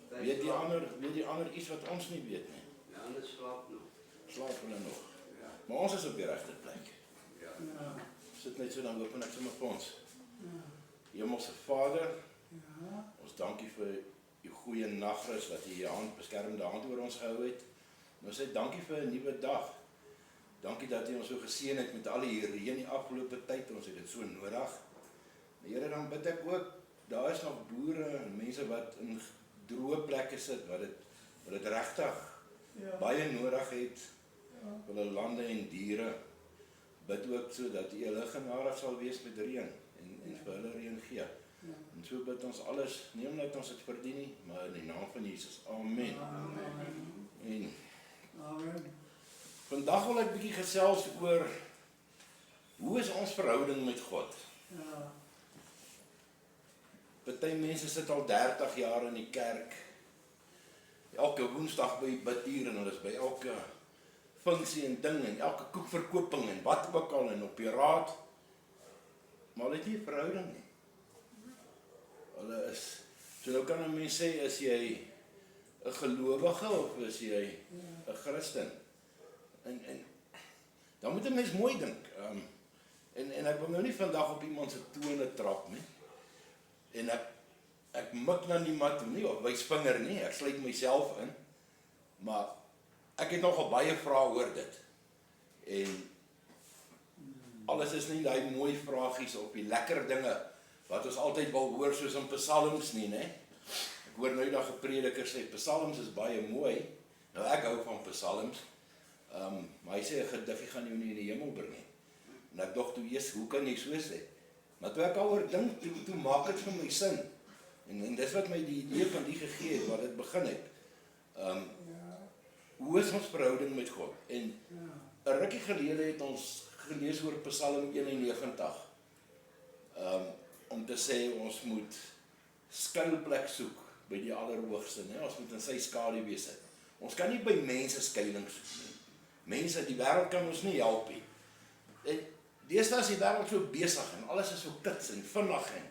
Weet die ander iets wat ons nie weet nie? Ja, hulle slaap nog. Slaap hulle nog? Ja. Maar ons is op die regte plek. Ja. Sit net so, dan open ek sommer vir ons. Hemelse Vader, ons dankie vir die goeie nagrus wat jy beskermende hand oor ons gehou het. En ons sê dankie vir 'n nuwe dag. Dankie dat jy ons so geseën het met al die reën die afgelope tyd. Ons het dit so nodig. Here, dan bid ek ook, daar is nog boere en mense wat in droë plekke sit, wat dit regtig baie nodig het vir hulle lande en diere. Bid ook so dat jy hulle genadig sal wees met reën en vir hulle reën gee. En so bid ons alles, nie omdat ons dit verdien nie, maar in die naam van Jesus. Amen. Amen. Vandag wil ek 'n bietjie gesels oor hoe is ons verhouding met God? Party mense sit al 30 jaar in die kerk. Elke Woensdag by biduur en hulle is by elke funksie en ding en elke koekverkoping en wat ook al en op die raad. Maar hulle het nie 'n verhouding nie. Hulle is, so nou kan 'n mens sê, is jy 'n gelowige of is jy 'n Christen? En dan moet 'n mens mooi dink. En ek wil nou nie vandag op iemand se tone trap nie. En ek mik na niemand toe nie, of wys vinger nie, ek sluit myself in. Maar ek het nogal baie vrae oor dit. En alles is nie daai mooi vragies op die lekker dinge wat ons altyd wil hoor soos in psalms nie, né? Ek hoor nou eendag 'n prediker sê psalms is baie mooi. Nou ek hou van psalms. Maar hy sê 'n gediggie gaan jou nie in die hemel bring nie. En ek dink toe eers, hoe kan jy so sê? Maar toe ek daaroor dink, toe maak dit vir my sin. En dis wat my die idee van die gegee het, waar dit begin het. Hoe is ons verhouding met God? En 'n rukkie gelede het ons gelees oor Psalm 91. Om te sê ons moet skuilplek soek by die Allerhoogste, né? Ons moet in sy skaduwee sit. Ons kan nie by mense skuilings soek nie. Mense, die wêreld kan ons nie help nie. En deesdae is die wêreld so besig en alles is so kits en vinnig en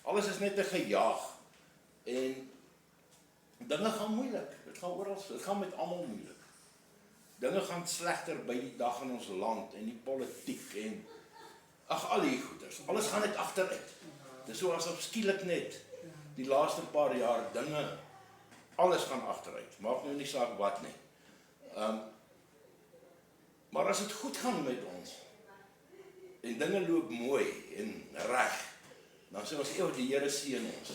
alles is net 'n gejaag. En dinge gaan moeilik. Dit gaan oral, dit gaan met almal moeilik. Dinge gaan slegter by die dag in ons land en die politiek en al die goeders. Alles gaan net agteruit. Dis so asof skielik net die laaste paar jaar dinge, alles gaan agteruit. Maak nou nie saak wat nie. Maar as dit goed gaan met ons en dinge loop mooi en reg, dan sê ons, die Here seën ons.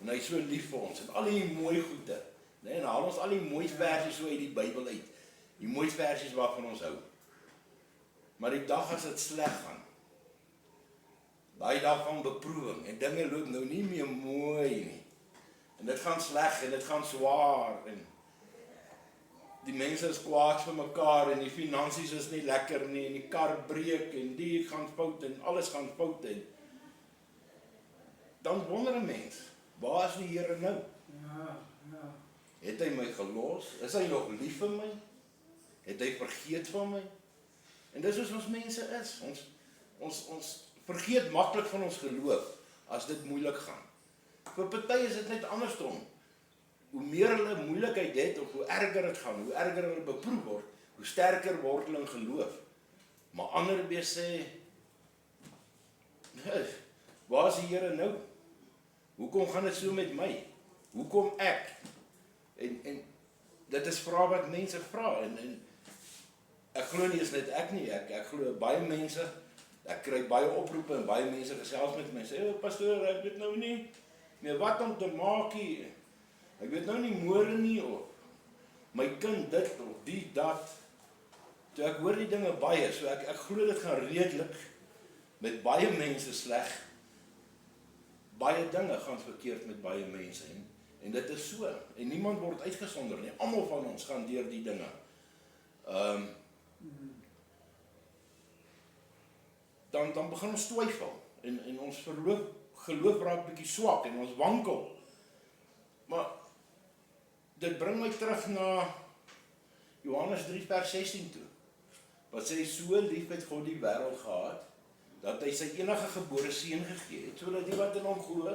En hy is so lief vir ons en al die mooi goede. En haal ons al die mooi versies so uit die Bybel uit. Die mooi versies waarvan ons hou. Maar die dag as dit sleg gaan, daai dag van beproewing en dinge loop nou nie meer mooi nie. En dit gaan sleg en dit gaan swaar en die mense is kwaad vir mekaar en die finansies is nie lekker nie en die kar breek en die gaan fout en alles gaan fout en dan wonder 'n mens, waar is die Here nou? Het hy my gelos? Is hy nog lief vir my? Het hy vergeet van my? En dis soos ons mense is. Ons vergeet maklik van ons geloof as dit moeilik gaan. Vir party is dit net andersom. Hoe meer hulle moeilikheid het of hoe erger dit gaan, hoe erger hulle beproef word, hoe sterker word hulle in geloof. Maar ander weer sê, waar is die Here nou? Hoekom gaan dit so met my? Hoekom ek? En dit is vrae wat mense vra en ek glo nie is net ek nie, ek glo baie mense, ek kry baie oproepe en baie mense gesels met my, sê, pastoor, ek weet nou nie meer wat om te maak hier. Ek weet nou nie môre nie, of my kind dit, of die, dat. Toe ek hoor die dinge baie, so ek glo dit gaan redelik met baie mense sleg. Baie dinge gaan verkeerd met baie mense, en dit is so, en niemand word uitgesonder nie, almal van ons gaan deur die dinge. Dan begin ons twyfel, en ons geloof raak bietjie swak, en ons wankel. Maar dit bring my terug na Johannes 3 vers 16 toe, wat sê, so lief het God die wêreld gehad, dat hy sy enige gebore seun gegee het, sodat die wat in hom glo,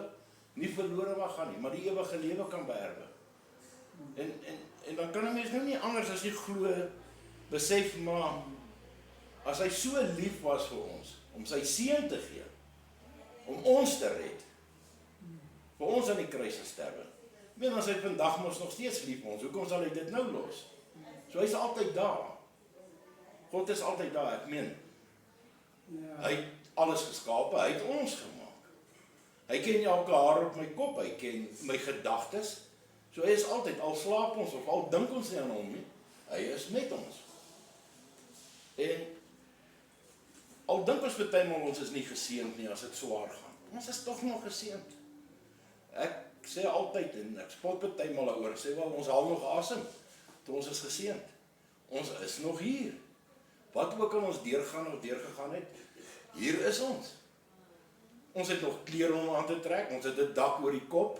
nie verlore mag gaan nie, maar die ewige lewe kan beerwe. En dan kan 'n mens nou nie anders as die glo, besef, maar as hy so lief was vir ons, om sy seun te gee, om ons te red, vir ons aan die kruis te sterwe. Ek meen, as hy vandag mos nog steeds lief vir ons, hoekom sal hy dit nou los? So hy is altyd daar. God is altyd daar, ek meen. Hy het alles geskape, hy het ons gemaak. Hy ken elke haar op my kop, hy ken my gedagtes. So hy is altyd, al slaap ons of al dink ons nie aan hom nie, hy is met ons. En al dink ons partymal ons is nie geseënd nie as dit swaar gaan. Ons is tog nog geseënd. Ek sê altyd, en ek spot partymal daaroor, sê wel, ons haal nog asem, toe ons is geseënd. Ons is nog hier. Wat ook al ons deurgaan of deurgegaan het, hier is ons. Ons het nog klere om aan te trek, ons het 'n dak oor die kop,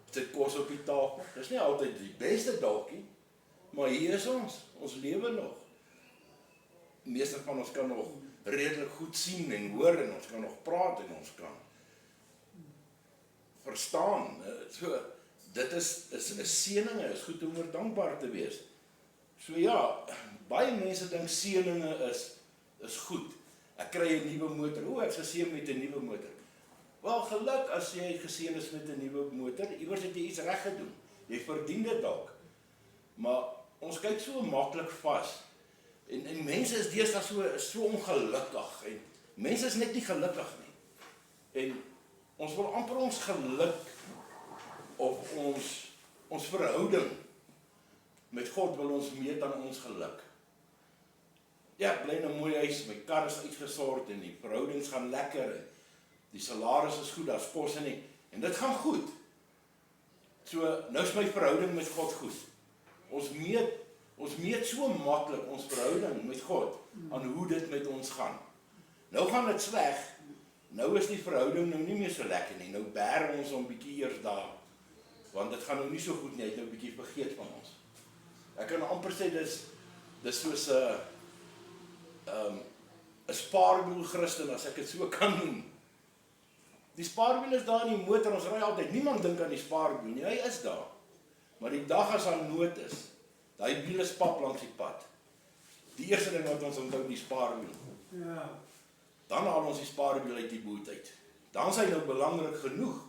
ons het kos op die tafel. Dis nie altyd die beste dalkie, maar hier is ons lewe nog. Die meeste van ons kan nog redelik goed sien en hoor, en ons kan nog praat, en ons kan verstaan. So, dit is 'n seëninge, is goed om oor dankbaar te wees. So ja, baie mense dink seëninge is goed. Ek kry 'n nuwe motor. Ek is geseën met 'n nuwe motor. Wel, geluk as jy geseën is met 'n nuwe motor. Iewers het jy iets reg gedoen. Jy verdien dit dalk. Maar ons kyk so maklik vas. En mense is deesdae so ongelukkig. En mense is net nie gelukkig nie. En ons wil amper ons geluk of ons verhouding met God wil ons meet aan ons geluk. Ja, ek bly in 'n mooi huis, my kar is uitgesort en die verhoudings gaan lekker en die salaris is goed, daar's kos en dit gaan goed. So, nou is my verhouding met God goed. Ons meet so maklik ons verhouding met God aan hoe dit met ons gaan. Nou gaan dit sleg. Nou is die verhouding nou nie meer so lekker nie. Nou bær ons om bietjie eers daar. Want dit gaan nou nie so goed nie, hy het nou bietjie vergeet van ons. Ek kan amper sê dis soos 'n spaarwiel Christen, as ek dit so kan noem. Die spaarwiel is daar in die motor, ons ry altyd. Niemand dink aan die spaarwiel nie, hy is daar. Maar die dag as daar nood is, daai wiel is pap langs die pad. Die eerste ding wat ons onthou, die spaarwiel. Ja. Dan haal ons die spaarwiel uit die boot uit. Dan is hy nou belangrik genoeg.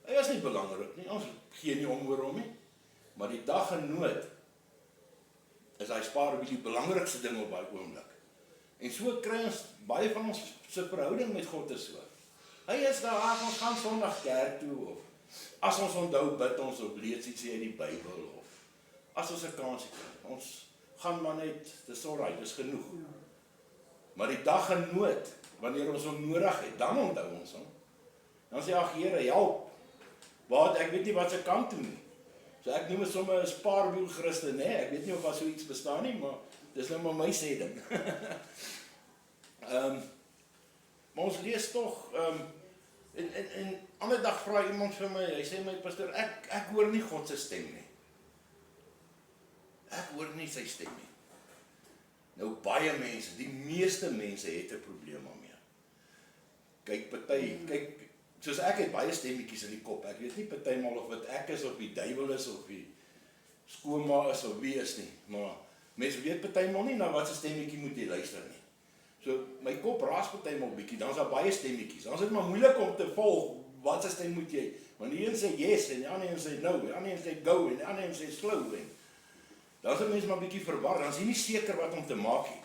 Hy is nie belangrik nie, ons gee nie om oor hom nie. Maar die dag in nood is hy spaarwiel die belangrikste ding op daai oomblik. En so kry ons baie van ons se verhouding met God is so. Hy is daar as ons gaan Sondag kerk toe, of as ons onthou bid ons of lees iets uit die Bybel, of as ons 'n kansie kry. Ons gaan maar net, dis alright, dis genoeg. Maar die dag in nood, wanneer ons hom nodig het, dan onthou ons hom. Dan sê ag Here, help. Wat ek weet nie wat se kant toe nie. So ek noem dit sommer 'n spaarwiel Christen, hè. Ek weet nie of daar so iets bestaan nie, maar dis nou maar my sê ding. Maar ons lees tog en ander dag vra iemand vir my, hy sê my pastoor, ek hoor nie God se stem nie. Ek hoor nie sy stem nie. Nou baie mense, die meeste mense het 'n probleem daarmee. Kyk, soos ek het baie stemmetjies in die kop. Ek weet nie partymal of dit ek is of die duiwel is of die skoonma is of wie is nie, maar mense weet partymal nie na wat se stemmetjie moet jy luister nie. So my kop raas partymal bietjie, dan's daar baie stemmetjies. Dan is dit maar moeilik om te volg wat se stem moet jy. Want die een sê yes en die ander een sê no, die ander een sê go en die ander een sê slow en dan is 'n mens maar bietjie verwar, dan is jy nie seker wat om te maak nie.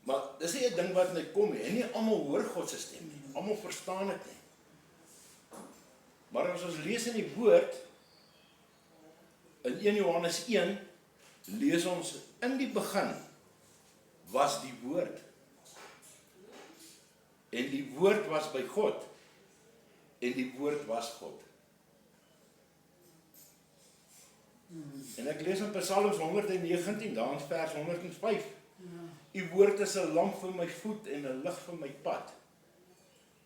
Maar dis nie 'n ding wat net kom nie. En nie almal hoor God se stem nie. Almal verstaan dit nie. Maar as ons lees in die woord in 1 Johannes 1 lees ons in die begin was die woord. En die woord was by God. En die woord was God. En ek lees in Psalms 119, daar in vers 105. U woord is 'n lamp vir my voet en 'n lig vir my pad.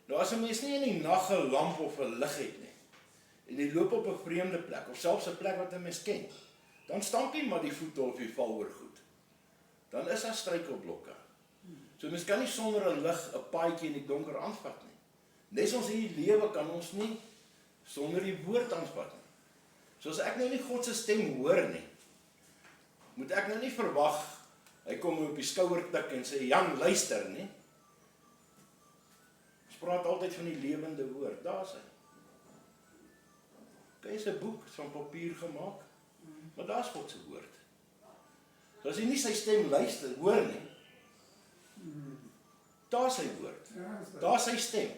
Nou as 'n mens nie in die nag 'n lamp of 'n lig het nie, en jy loop op 'n vreemde plek, of selfs 'n plek wat 'n mens ken, dan stamp jy maar die voete of jy val oor goed. Dan is daar struikelblokke. So mens kan nie sonder 'n lig 'n paadjie in die donker aanvat nie. Nes ons in die lewe kan ons nie sonder die woord aanvat nie. So as ek nou nie God se stem hoor nie, moet ek nou nie verwag, hy kom op die skouer tik en sê, Jan, luister nie. Ons praat altyd van die lewende woord, daar is hy. Kyk, is 'n boek, is van papier gemaak, maar daar is God se woord. So as jy nie sy stem luister, hoor nie, daar is sy woord, daar is sy stem.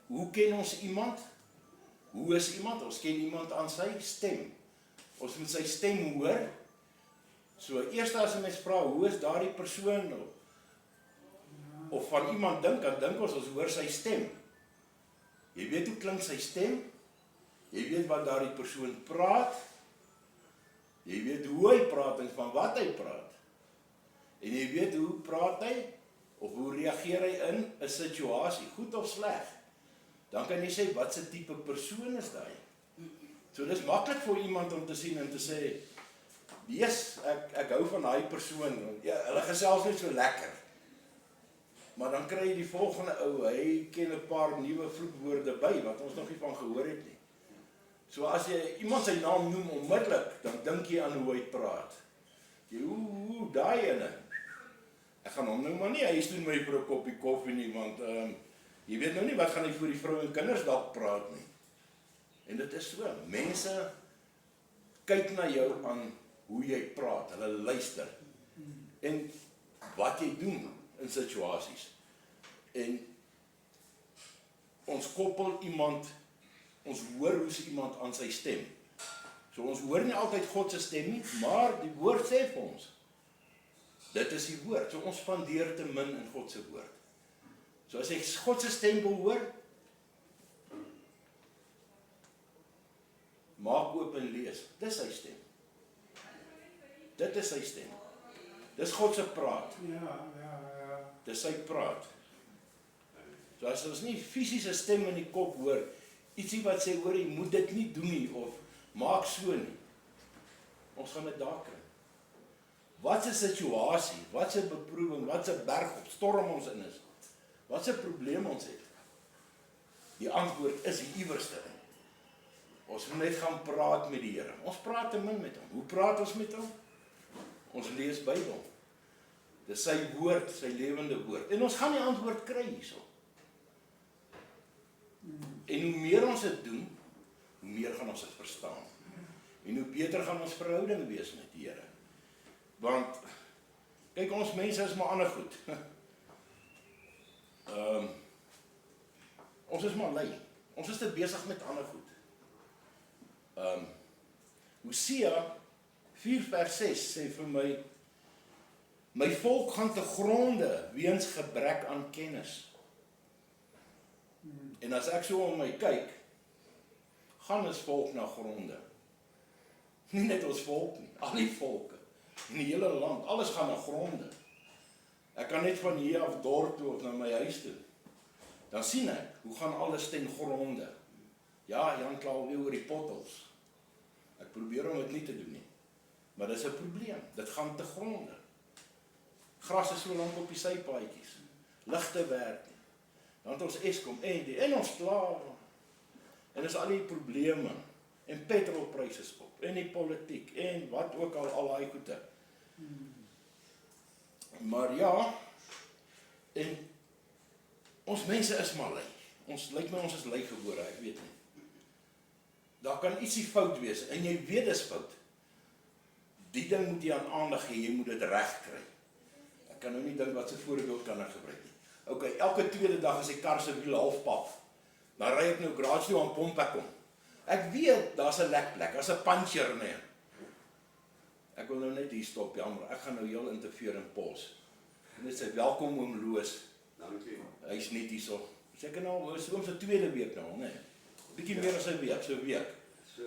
Hoe ken ons iemand? Hoe is iemand? Ons ken iemand aan sy stem. Ons moet sy stem hoor. So eers as 'n mens vra, hoe is daardie persoon? Of van iemand dink, dan dink ons hoor sy stem. Jy weet hoe klink sy stem? Jy weet wat daardie persoon praat? Jy weet hoe hy praat en van wat hy praat? En jy weet hoe praat hy? Of hoe reageer hy in 'n situasie, goed of sleg? Dan kan jy sê, wat se tipe persoon is daai? So dis maklik vir iemand om te sien en te sê, yes, ek hou van daai persoon, ja, hulle gesels net so lekker. Maar dan kry jy die volgende ou, hy ken 'n paar nuwe vloekwoorde by, wat ons nog nie van gehoor het nie. So as jy iemand sy naam noem onmiddellik, dan dink jy aan hoe hy praat. Jy, daai ene. Ek gaan hom nou maar nie, hy doen my vir 'n koppie koffie nie, want jy weet nou nie wat gaan hy vir die vrou en kinders dalk praat nie. En dit is so, mense kyk na jou aan hoe jy praat, hulle luister. En wat jy doen in situasies. En ons koppel iemand, ons hoor hoe se iemand aan sy stem. So ons hoor nie altyd God se stem nie, maar die woord sê vir ons. Dit is die woord, so ons spandeer te min in God se woord. So as jy God se stem wil hoor, maak oop en lees, dis sy stem. Dit is sy stem. Dis God se praat. Dis sy praat. So as ons nie fisiese stem in die kop hoor, ietsie wat sê, hoor, jy moet dit nie doen nie, of maak so nie. Ons gaan dit daar kry. Wat 'n situasie, wat 'n beproewing, wat 'n berg of storm ons in is, wat 'n probleem ons het. Die antwoord is die iewerste in. Ons moet net gaan praat met die Here. Ons praat te min met hom. Hoe praat ons met hom? Ons lees Bybel. Dis sy woord, sy lewende woord. En ons gaan die antwoord kry hierso. En hoe meer ons dit doen, hoe meer gaan ons dit verstaan. En hoe beter gaan ons verhouding wees met die Here. Want, kyk, ons mense is maar ander goed. Ons is maar lui. Ons is te besig met ander goed. Hosea 4:6 sê vir my, my volk gaan te gronde weens gebrek aan kennis. En as ek so om my kyk, gaan ons volk na gronde. Nie net ons volk nie, al die volke in die hele land, alles gaan na gronde. Ek kan net van hier af dorp toe of na my huis toe. Dan sien ek, hoe gaan alles ten gronde. Ja, Jan kla weer oor die pottels. Ek probeer om dit nie te doen nie. Maar dis 'n probleem, dit gaan te gronde. Gras is so lank op die sypaadjies. Ligte werk nie. Dan het ons Eskom en ons kla. En dis al die probleme. En petrolpryse skop. En die politiek. En wat ook al daai goede. Maar ja, en ons mense is maar lui. Ons lyk my ons is lui gebore, ek weet nie. Daar kan ietsie fout wees en jy weet dis fout. Die ding moet jy aan aandag gee, jy moet dit reg kry. Ek kan nou nie dink wat se voorbeeld kan ek gebruik nie. OK, elke tweede dag as die kar se wiel half paf, dan ry ek nou garage toe aan pomp ek kom. Ek weet daar's 'n lek plek, daar's 'n puncture nee. Ek wil nou net hier stop, jammer. Ek gaan nou heel interfereer in pos. Net sê welkom oom Loos. Dankie. Hy's net hierso. Seker nou, oom se tweede week nou, nee. Bietjie meer as 'n week, so 'n week. So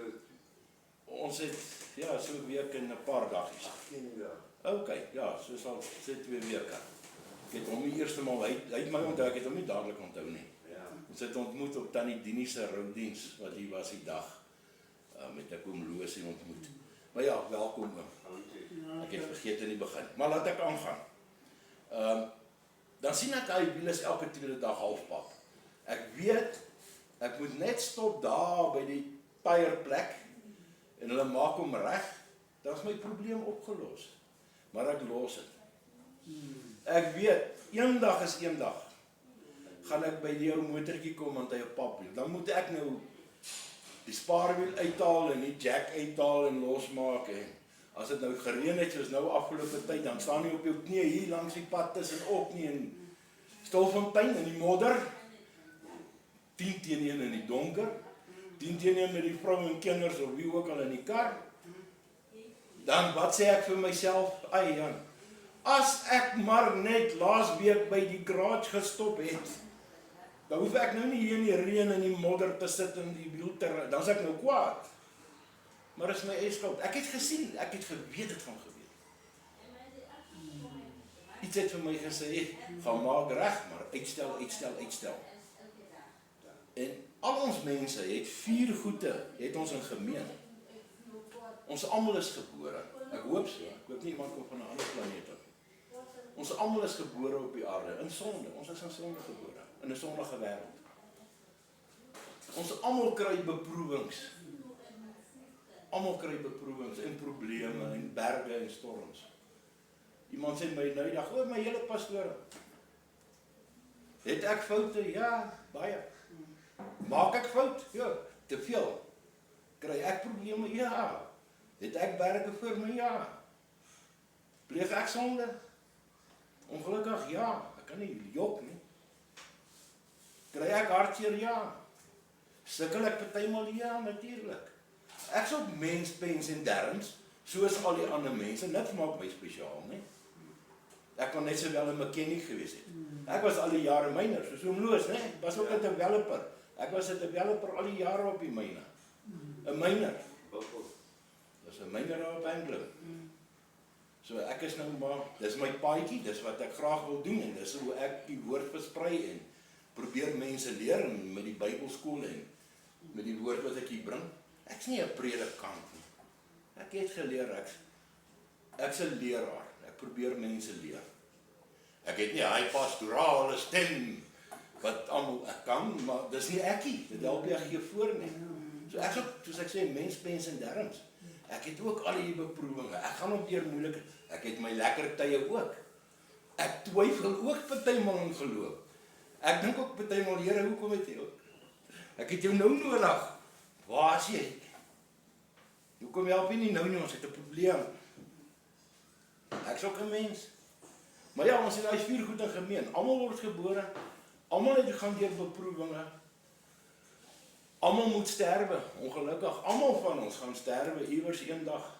Ons het ja, so 'n week en 'n paar dagies. 18 dae. OK, ja, so sal sê 2 weke. Ek het hom die eerste maal, hy het my onthou, ek het hom nie dadelik onthou nie. Ja. Ons het ontmoet op Tannie Dini se roudiens wat hier was die dag. Met ek oom Loosie ontmoet. Maar ja, welkom oom. Dankie. Ek het vergeet in die begin. Maar laat ek aangaan. Dan sien ek hy wiel is elke tweede dag halfpad. Ek weet Ek moet net stop daar by die tyreplek en hulle maak hom reg, dan is my probleem opgelos. Maar ek los het. Ek weet, eendag is eendag, gaan ek by die ou motortjie kom want hy 'n papwiel. Dan moet ek nou die spaarwiel uithaal en die jack uithaal en losmaak en as dit nou gereën het soos nou afgelope tyd, dan staan jy op jou knie hier langs die pad tussenop nie en Stilfontein in die modder, 10 teen 1 in die donker, 10 teen 1 met die vrou en kinders of wie ook al in die kar. Dan wat sê ek vir myself? Ai Jan, as ek maar net laas week by die garage gestop het, dan hoef ek nou nie hier in die reën en die modder te sit in die wiel te ry, dan is ek nou kwaad. Maar is my eie skuld. Ek het gesien, ek het geweet het van geweet. Iets het vir my gesê, gaan maak reg, maar uitstel. En al ons mense het 4 goede, het ons in gemeen. Ons almal is gebore. Ek hoop so. Ek hoop nie iemand kom van 'n ander planeet af. Ons almal is gebore op die aarde in sonde. Ons is in sonde gebore, in 'n sondige wêreld. Ons almal kry beproewings. Almal kry beproewings en probleme en berge en storms. Iemand sê my nou die dag, my hele pastoor. Het ek foute? Ja, baie. Maak ek fout? Ja, te veel. Kry ek probleme? Ja. Het ek berge voor my? Ja. Pleeg ek sonde? Ongelukkig ja. Ek kan nie jok nie. Kry ek hartseer? Ja. Sukkel ek partymal? Ja, natuurlik. Ek is ook mens, pens en derms, soos al die ander mense. Niks maak my spesiaal, nie. Ek kon net so wel 'n mechanic gewees het. Ek was al die jare myner, soos oom Loos, né? Ek was ook 'n developer. Ek was 'n developer al die jare op die myne. 'n Myner. Dis 'n myner op Anglo. So ek is nou maar, dis my paadjie, dis wat ek graag wil doen en dis hoe ek die woord versprei en probeer mense leer met die Bybelskool en met die woord wat ek hier bring. Ek's nie 'n predikant nie. Ek het geleer, ek's 'n leraar. Ek probeer mense leer. Ek het nie hy pastorale stem wat almal ek kan, maar dis nie ekkie. Dit help jy gee voor nie. So ek ook, soos ek sê, mens, pens en derms. Ek het ook al die beproewinge. Ek gaan ook deur moeilike. Ek het my lekker tye ook. Ek twyfel ook partymal in geloof. Ek dink ook partymal, Here, hoekom het jy ook? Ek het jou nou nodig. Waar is jy? Hoekom help jy nie nou nie? Ons het 'n probleem. Ek is ook 'n mens. Maar ja, ons het daai 4 goed in gemeen. Almal word gebore. Almal het gaan deur beproewinge. Almal moet sterwe, ongelukkig. Almal van ons gaan sterwe iewers eendag.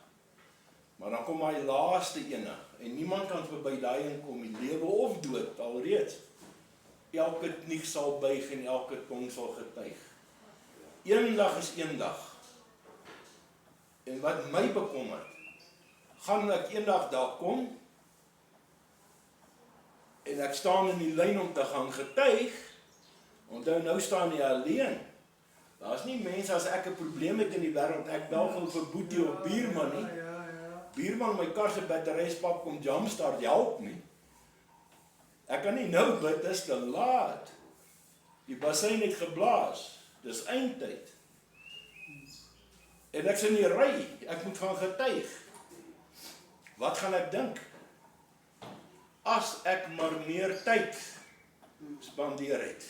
Maar dan kom hy laaste ene en niemand kan verby daai een kom, die lewe of dood alreeds. Elke knie sal buig en elke tong sal getuig. Eendag is eendag. En wat my bekommer, gaan ek eendag daar kom en ek staan in die lyn om te gaan getuig. Onthou, nou staan jy alleen. Daar's nie mense as ek 'n probleem het in die wêreld, ek bel vir Boetie of buurman nie. Buurman, my kar se batteryspap kom jumpstart, help nie. Ek kan nie nou bid, dis te laat. Die bassein het geblaas. Dis eindtyd. En ek sien nie ry, ek moet gaan getuig. Wat gaan ek dink? As ek maar meer tyd spandeer het.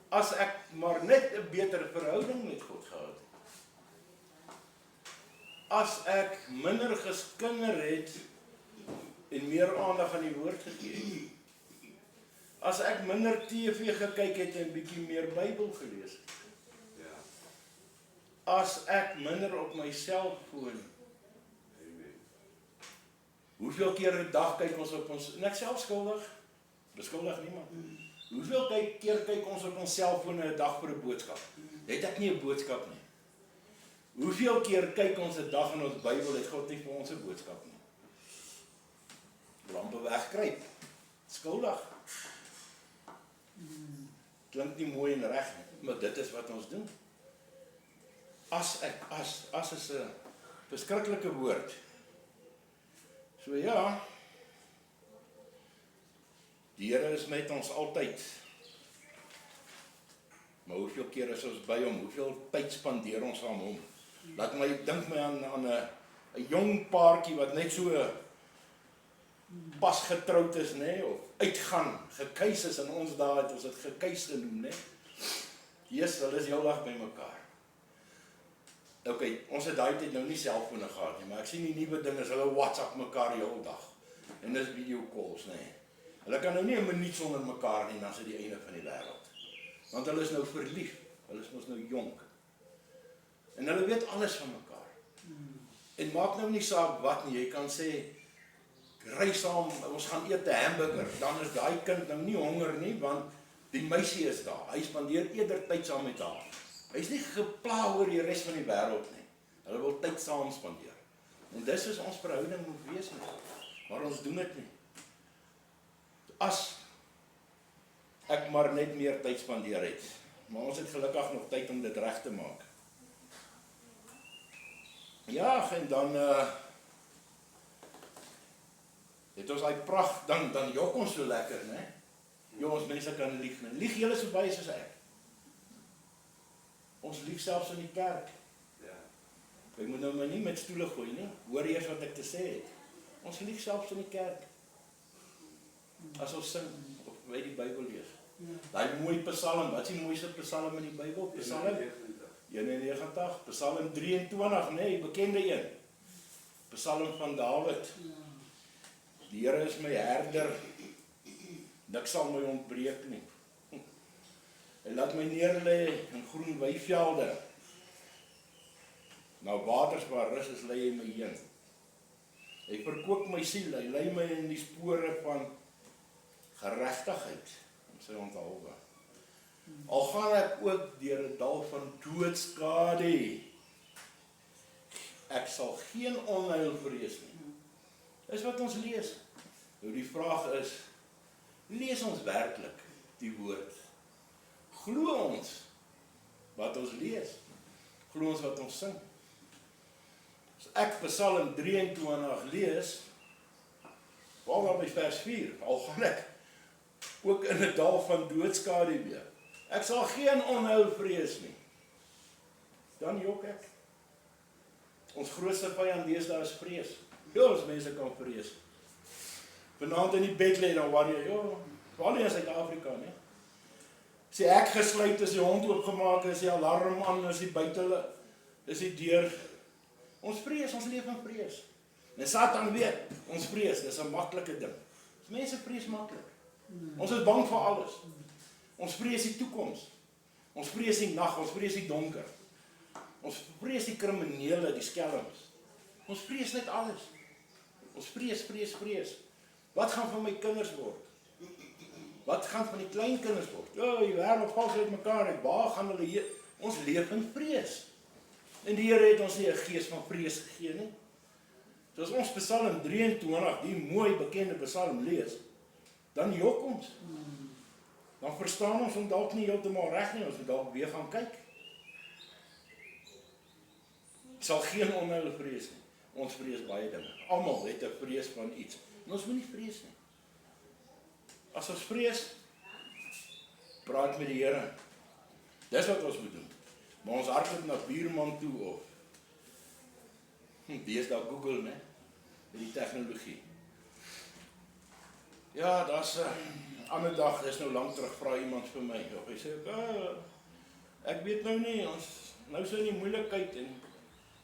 As ek maar net 'n beter verhouding met God gehad het. As ek minder geskinder het en meer aandag aan die woord gegee het. As ek minder TV gekyk het en bietjie meer Bybel gelees het. As ek minder op my selfoon. Hoeveel keer 'n dag kyk ons op ons, en ek self skuldig, beskuldig niemand. Hoeveel keer kyk ons op ons selfoon 'n dag vir 'n boodskap? Het ek nie 'n boodskap nie. Hoeveel keer kyk ons 'n dag in ons Bybel, het God nie vir ons 'n boodskap nie. Lampe wegkruip. Skuldig. Klink nie mooi en reg nie, maar dit is wat ons doen. As is 'n beskrikkelike woord. So ja, die Here is met ons altyd. Maar hoeveel keer is ons by hom? Hoeveel tyd spandeer ons aan hom? Laat my dink my aan 'n jong paartjie wat net so pas getroud is, of uitgaan, gekuis is, in ons dae het ons dit gekuis genoem, Jesus, hulle is heeldag by mekaar. Ok, ons het daai tyd nou nie selfone gehad nie, maar ek sien die nuwe ding is, hulle WhatsApp mekaar die hele dag. En dis video calls, Hulle kan nou nie 'n minuut sonder mekaar nie, dan is dit die einde van die wêreld. Want hulle is nou verlief, hulle is mos nou jonk. En hulle weet alles van mekaar. En maak nou nie saak wat nie, jy kan sê, ry saam, ons gaan eet 'n hamburger, dan is daai kind nou nie honger nie, want die meisie is daar. Hy spandeer eerder tyd saam met haar. Hy is nie gepla oor die res van die wêreld nie. Hulle wil tyd saam spandeer. En dis is ons verhouding moet wees nie. Maar ons doen dit nie. As ek maar net meer tyd spandeer het. Maar ons het gelukkig nog tyd om dit reg te maak. Ja, en dan het ons daai pragt, dan jok ons so lekker, ons mense kan lieg, lieg julle so baie soos ek. Ons lieg selfs in die kerk. Ek moet nou maar nie met stoele gooi nie, hoor eers wat ek te sê het. Ons lieg selfs in die kerk. As ons sing, of by die Bybel lees. Daai mooi psalm, wat is die mooiste psalm in die Bybel? Psalm 91, Psalm 23, bekende een. Psalm van Dawid. Die Here is my herder, niks sal my ontbreek nie. Hy laat my neerlê in groen weivelde. Na waters waar rus is, lei hy my heen. Hy verkoop my siel, hy lei my in die spore van geregtigheid, om sy onthulwe. Al gaan ek ook deur 'n dal van doodskade, ek sal geen onheil vrees nie. Dis wat ons lees. Nou die vraag is, lees ons werklik die woord? Glo ons wat ons lees? Glo ons wat ons sing? As ek Psalm 23 lees, waar by vers 4, al gaan ek ook in 'n dal van doodskade weer. Ek sal geen onheil vrees nie. Dan jok ek. Ons grootste vyand deesdae is vrees. Ons mense kan vrees. Vanaand in die bed lê dan worry, veral in Suid-Afrika, Sê ek gesluit, is die hond oopgemaak, is die alarm aan, is die buite, is die deur. Ons vrees, ons leef in vrees. En Satan weet, ons vrees, dis 'n maklike ding. Mense vrees maklik. Ons is bang vir alles. Ons vrees die toekoms. Ons vrees die nag, ons vrees die donker. Ons vrees die kriminele, die skelms. Ons vrees net alles. Ons vrees. Wat gaan van my kinders word? Wat gaan van die kleinkinders word? Die wêreld val uit mekaar, waar gaan hulle heen? Ons leef in vrees. En die Here het ons nie 'n gees van vrees gegee nie. So as ons Psalm 23, die mooi bekende Psalm lees, dan jok ons. Dan verstaan ons dalk nie heeltemal reg nie, ons moet dalk weer gaan kyk. Sal geen onheil vrees nie. Ons vrees baie dinge. Almal het 'n vrees van iets. En ons moet nie vrees nie. As ons vrees, praat met die Here. Dis wat ons moet doen. Maar ons hardloop na buurman toe of deesdae Google, met die tegnologie. Ja, daar's 'n ander dag, dis nou lank terug, vra iemand vir my, of hy sê, ek weet nou nie, ons nou so in die moeilikheid, en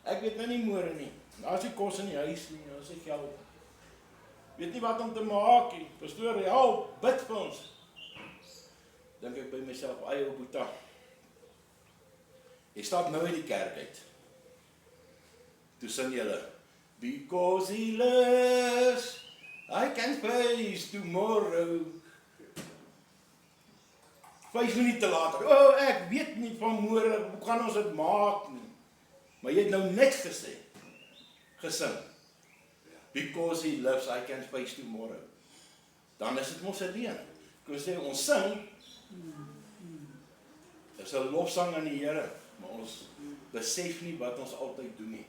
ek weet nou nie môre nie, daar's nie kos in die huis nie, daar's nie geld, weet nie wat om te maak nie, pastoor, help, bid vir ons. Dink ek by myself, ou boeta, jy stap nou in die kerk uit, toe sing julle, because he lives, I can face tomorrow. 5 minute later, ek weet nie van môre, hoe gaan ons dit maak nie. Maar jy het nou net gesing, because he lives, I can face tomorrow. Dan is dit mos 'n leuen. Ek sê, ons sing, is 'n lofsang aan die Here, maar ons besef nie wat ons altyd doen nie.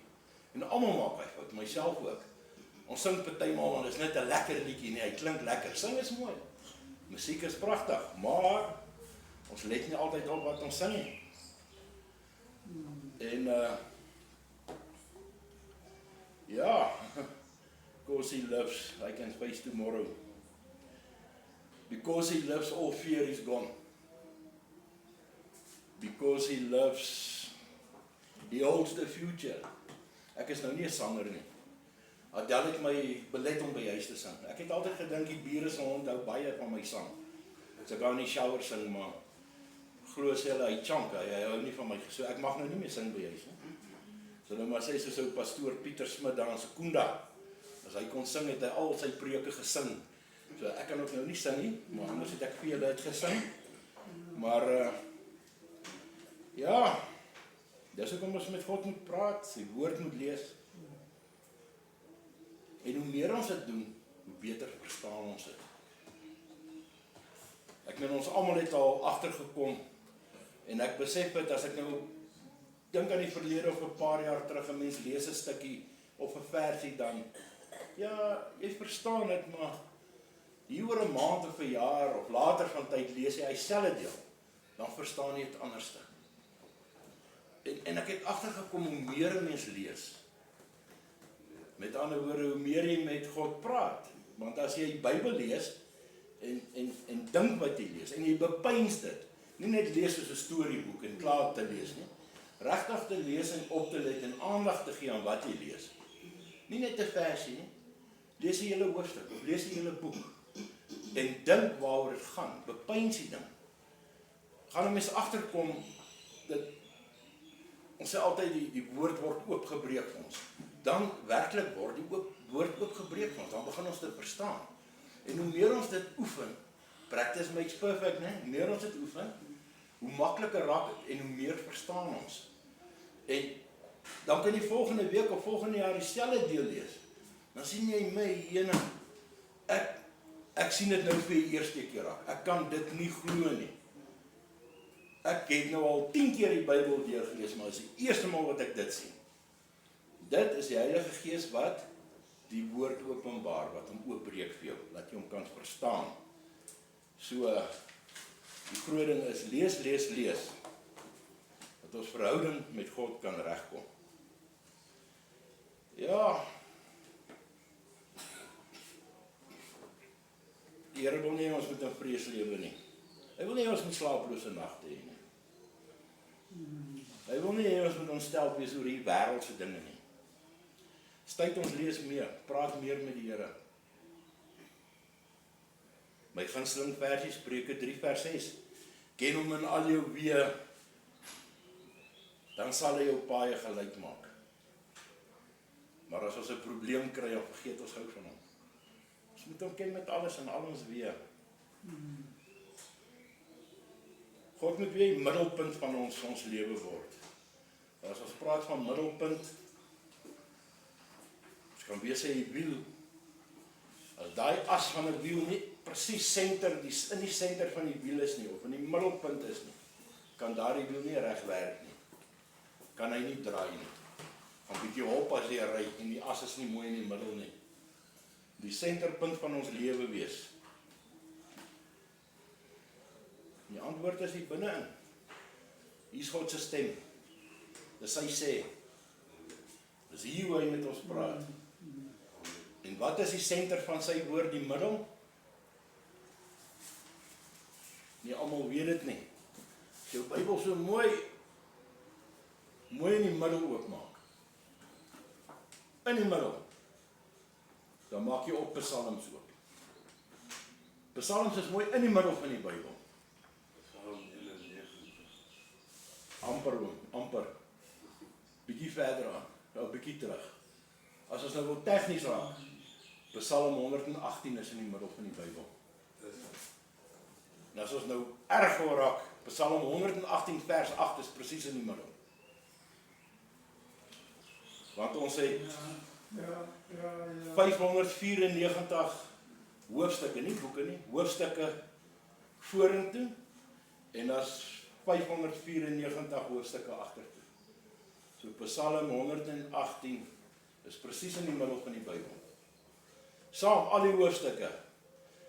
En almal maak hy fout, myself ook. Ons sing partymal, want dit is net 'n lekker liedjie nie, hy klink lekker. Sing is mooi. Musiek is pragtig, maar Ons let nie altyd op wat ons sing nie. En ja, because he lives, I can face tomorrow. Because he lives, all fear is gone. Because he lives, he holds the future. Ek is nou nie 'n sanger nie. Adele het my belet om by huis te sing. Ek het altyd gedink die bure sal onthou baie van my sang. So ek gaan in die shower sing, maar glo sê hulle, hy chunk, hy hou nie van my, so ek mag nou nie meer sing by huis nie. So nou maar sê soos ou pastoor Pieter Smit daar in Sekunda, as hy kon sing, het hy al sy preke gesing. So ek kan ook nou nie sing nie, maar anders het ek vir julle uitgesing. Maar ja, dis hoekom ons met God moet praat, sy woord moet lees. En hoe meer ons dit doen, hoe beter verstaan ons dit. Ek meen ons almal het al agtergekom, en ek besef het, as ek nou dink aan die verlede of 'n paar jaar terug, 'n mens lees 'n stukkie of 'n versie dan, ja, jy verstaan dit, maar hier oor 'n maand of 'n jaar of later van tyd lees jy dieselfde deel, dan verstaan jy dit anderste. En ek het agtergekom hoe meer 'n mens lees, met ander woorde, hoe meer jy met God praat, want as jy die Bybel lees, en dink wat jy lees, en jy bepeins dit, nie net lees soos 'n storieboek en klaar te lees nie, regtig te lees en op te let en aandag te gee aan wat jy lees. Nie net 'n versie nie, lees die hele hoofstuk, of lees die hele boek, en dink waaroor dit gaan, bepeins die ding. Gaan 'n mens agterkom, dat ons sê altyd die woord word oopgebreek vir ons. Dan werklik word die woord oopgebreek vir ons, dan begin ons dit verstaan. En hoe meer ons dit oefen, practice makes perfect, né? Hoe meer ons dit oefen, hoe makliker raak het en hoe meer verstaan ons. En dan kan jy volgende week of volgende jaar dieselfde deel lees. Dan sien jy my, ek sien dit nou vir die eerste keer raak. Ek kan dit nie glo nie. Ek het nou al 10 keer die Bybel deurgelees, maar dit is die eerste maal wat ek dit sien. Dit is die Heilige Gees wat die woord openbaar, wat hom oopbreek vir jou, dat jy hom kan verstaan. So, die groot ding is, lees, dat ons verhouding met God kan regkom. Ja, die Here wil nie ons met 'n vrees lewe nie. Hy wil nie ons met slaaplose nagte hê nie. Hy wil nie hê ons moet ontstel wees oor die wêreldse dinge nie. Tyd ons lees meer, praat meer met die Here. My gunsteling versie, Spreuke 3 vers 6. Ken hom in al jou weë, dan sal hy jou paaie gelyk maak. Maar as ons 'n probleem kry, dan vergeet ons gou van hom. Ons moet hom ken met alles en al ons weë. God moet weer die middelpunt van ons lewe word. As ons praat van middelpunt, ons kan weer sê die wiel, as daai as van 'n wiel nie presies in die senter van die wiel is nie, of in die middelpunt is nie, kan daardie wiel nie reg werk nie. Kan hy nie draai nie. Gaan bietjie hop as jy ry, en die as is nie mooi in die middel nie. Die senterpunt van ons lewe wees. Die antwoord is hier binne-in. Hier is God se stem. Dis sy sê. Dis hier hoe hy met ons praat. En wat is die senter van sy woord, die middel? Nie almal weet dit nie. As jou Bybel so mooi in die middel oopmaak. In die middel. Dan maak jy op Psalms oop. Psalms is mooi in die middel van die Bybel. Amper. Bietjie verder aan, nou bietjie terug. As ons nou wil tegnies raak, Psalm 118 is in die middel van die Bybel. En as ons nou erg wil raak, Psalm 118 vers 8 is presies in die middel. Want ons het 594 hoofstukke, nie boeke nie, hoofstukke vorentoe, en as 594 hoofstukke agtertoe. So Psalm 118 is presies in die middel van die Bybel. Saam al die hoofstukke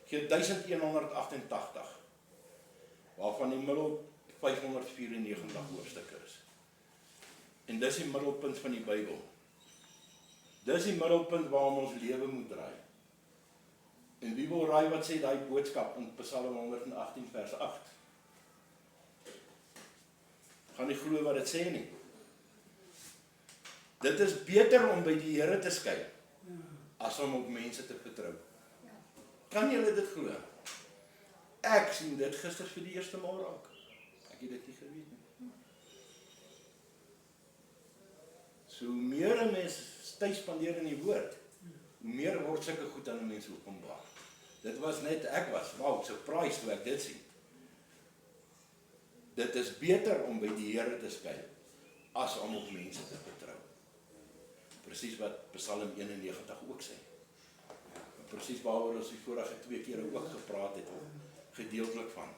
gee 1188. waarvan die middel 594 hoofstukke is. En dis die middelpunt van die Bybel. Dis die middelpunt waarom ons lewe moet draai. En wie wil raai wat sê daai boodskap in Psalm 118 vers 8? Gaan nie glo wat dit sê nie. Dit is beter om by die Here te skuil, as om op mense te vertrou. Kan julle dit glo? Ek sien dit gister vir die eerste maal raak. Ek het dit nie geweet nie. So hoe meer 'n mens tyd spandeer in die woord, hoe meer word sulke goed aan 'n mens openbaar. Dit was net, ek was, wow, surprised toe ek dit sien. Dit is beter om by die Here te skuil, as om op mense te vertrou. Presies wat Psalm 91 ook sê. Presies waaroor ons die vorige 2 kere ook gepraat het, gedeeltelik van.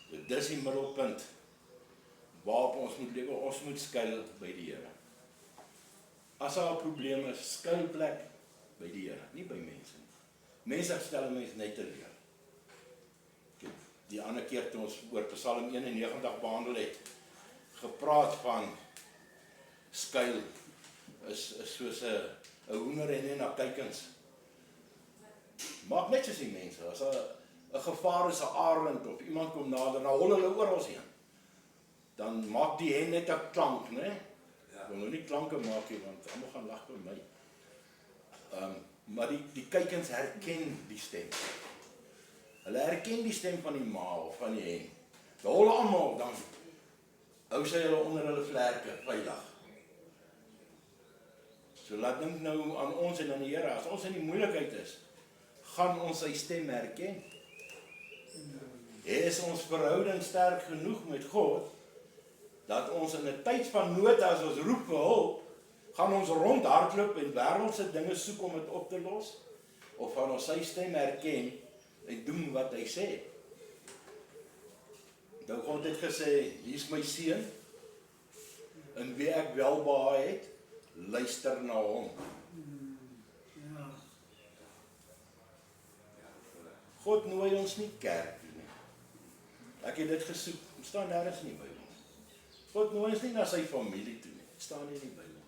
Dit is die middelpunt waarop ons moet lewe, ons moet skuil by die Here. As daar 'n probleem is, skuilplek by die Here, nie by mense nie. Mense stel mense net te leer. Die ander keer toe ons oor Psalm 91 behandel het, gepraat van skuil is soos 'n hoender en nie na kykens. Maak net soos die mense, as 'n gevaar is 'n arend of iemand kom nader, dan hol hulle oral heen. Dan maak die hen net 'n klank, né? Ek wil nou nie klanke maak nie, want almal gaan lag by my. Maar die kykens herken die stem. Hulle herken die stem van die ma of van die hen. Die hol almal, dan hou sy hulle onder hulle vlerke, veilig. So laat dink nou aan ons en aan die Here, as ons in die moeilikheid is, gaan ons sy stem herken. Is ons verhouding sterk genoeg met God, dat ons in 'n tyd van nood, as ons roep vir hulp, gaan ons rondhardloop en wêreldse dinge soek om dit op te los, of gaan ons sy stem herken en doen wat hy sê? Nou God het gesê, hier is my seun, in wie ek welbehae het, luister na hom. God nooi ons nie kerk toe nie. Ek het dit gesoek, het staan nergens in die Bybel. God nooi ons nie na sy familie toe nie, het staan nie in die Bybel.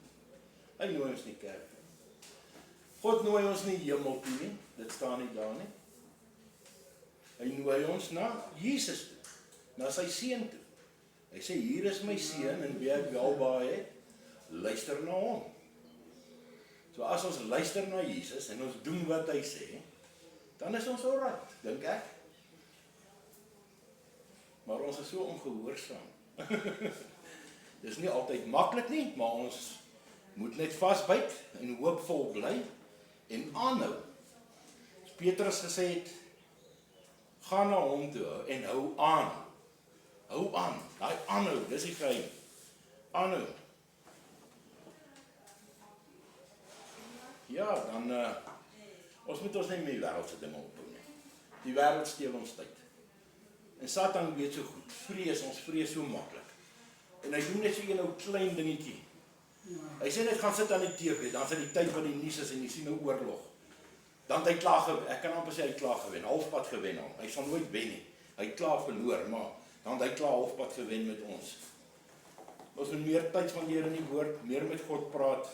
Hy nooi ons nie kerk toe. God nooi ons nie hemel toe nie, dit staan nie daar nie. Hy nooi ons na Jesus toe, na sy seun toe. Hy sê, hier is my seun, en wie ek welbehae het, luister na hom. So as ons luister na Jesus, en ons doen wat hy sê, dan is ons alright, dink ek. Maar ons is so ongehoorsaam. Dis nie altyd maklik nie, maar ons moet net vasbyt en hoopvol bly en aanhou. As Petrus gesê het, gaan na hom toe en hou aan. Hou aan, daai aanhou, dis die geheim. Aanhou. Ja, dan ons moet ons nie met die wêreldse dinge ophou nie. Die wêreld steel ons tyd. En Satan weet so goed, ons vrees so maklik. En hy doen net so 'n ou klein dingetjie. Hy sê net gaan sit aan die TV, dan is dit die tyd van die nuus is en jy sien 'n oorlog. Dan het hy klaar gewen, ek kan amper sê hy het klaar gewen, halfpad gewen al. Hy sal nooit wen nie. Hy het klaar verloor, maar dan het hy klaar halfpad gewen met ons. Ons moet meer tyd spandeer in die woord, meer met God praat.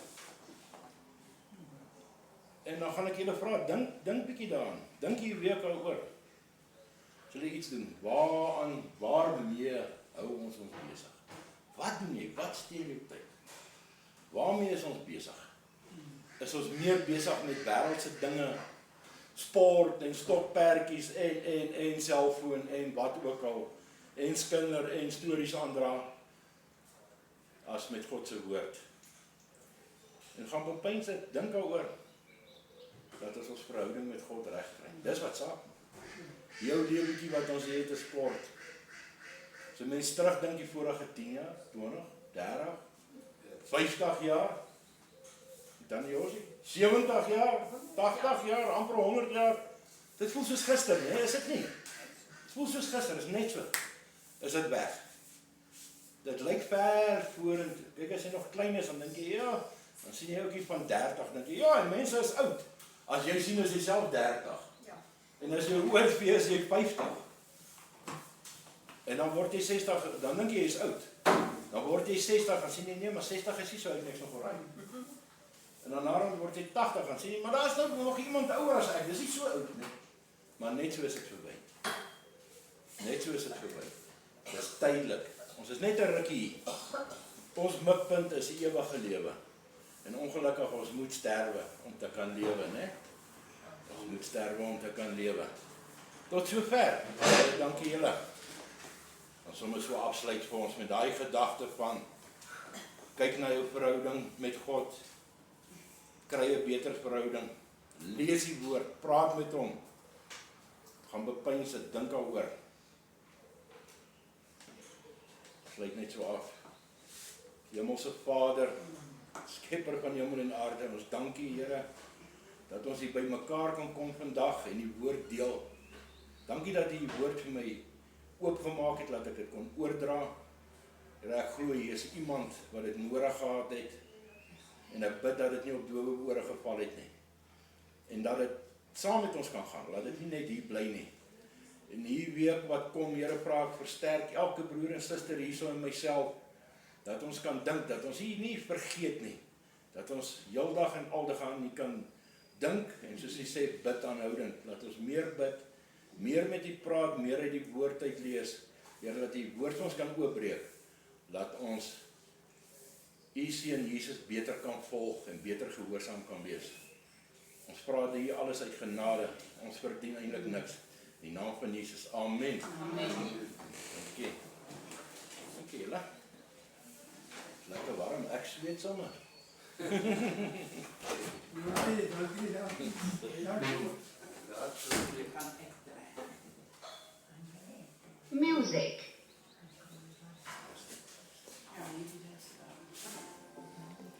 En dan gaan ek julle vra, dink bietjie daaraan. Dink hier week daaroor. Sal jy iets doen? Waarmee hou ons besig? Wat doen jy? Wat steel jou tyd? Waarmee is ons besig? Is ons meer besig met wêreldse dinge, sport en stokperdjies en selfoon en wat ook al, en skinder en stories aandra, as met God se woord? En gaan bepyns dit, dink daaroor, dat ons verhouding met God reg kry. Dis wat saak. Jou lewetjie wat ons het is sport. So mense terugdink die vorige 10 jaar, 20, 30, 50 jaar, dan Josie, 70 jaar, 80 jaar, amper 100 jaar. Dit voel soos gister, nee, is dit nie? Dit voel soos gister, is net so. Is dit weg. Dit lyk ver vorentoe. Kyk, as jy nog klein is, dan dink jy, ja, dan sien jy ook hier van 30, dan dink jy, ja, en mense is oud. As jy sien as jy self 30. Ja. En as jy oorvee is jy 50. En dan word jy 60, dan dink jy is oud. Dan word jy 60, dan sê jy nee, maar 60 is nie so oud, niks nog oor. En dan naderhand word jy 80, dan sê jy, maar daar is nou nog iemand ouer as ek, dis nie so oud nie. Maar net so is dit verby. Net so is dit verby. Dis tydelik. Ons is net 'n rukkie hier. Ons mikpunt is die ewige lewe. En ongelukkig ons moet sterwe om te kan lewe, né? Ons moet sterwe om te kan lewe. Tot sover. Dankie julle. Ons sommer so afsluit vir ons met daai gedagte van kyk na jou verhouding met God. Kry 'n beter verhouding. Lees die woord, praat met hom. Gaan bepeins dit, dink daaroor. Sluit net so af. Hemelse Vader, Skepper van hemel en aarde, ons dankie Here dat ons hier by mekaar kan kom vandag en die woord deel. Dankie dat die woord vir my oopgemaak het, dat ek dit kon oordra. Here, ek glo hier is iemand wat dit nodig gehad het en ek bid dat dit nie op dowe ore geval het nie. En dat dit saam met ons kan gaan, laat dit nie net hier bly nie. En hier week wat kom, Here, vra ek versterk elke broer en suster hierso in myself, dat ons kan dink, dat ons hier nie vergeet nie, dat ons heeldag en aldag aan nie kan dink, en soos hy sê, bid aanhoudend, dat ons meer bid, meer met die praat, meer uit die woord uit lees, Here, dat die woord ons kan oopbreek, dat ons U seun Jesus beter kan volg en beter gehoorsaam kan wees. Ons praat hier alles uit genade, ons verdien eintlik niks. In die naam van Jesus, amen. Amen. Dankie. Dankie julle. Lekker warm, ek sweet sommer. Music.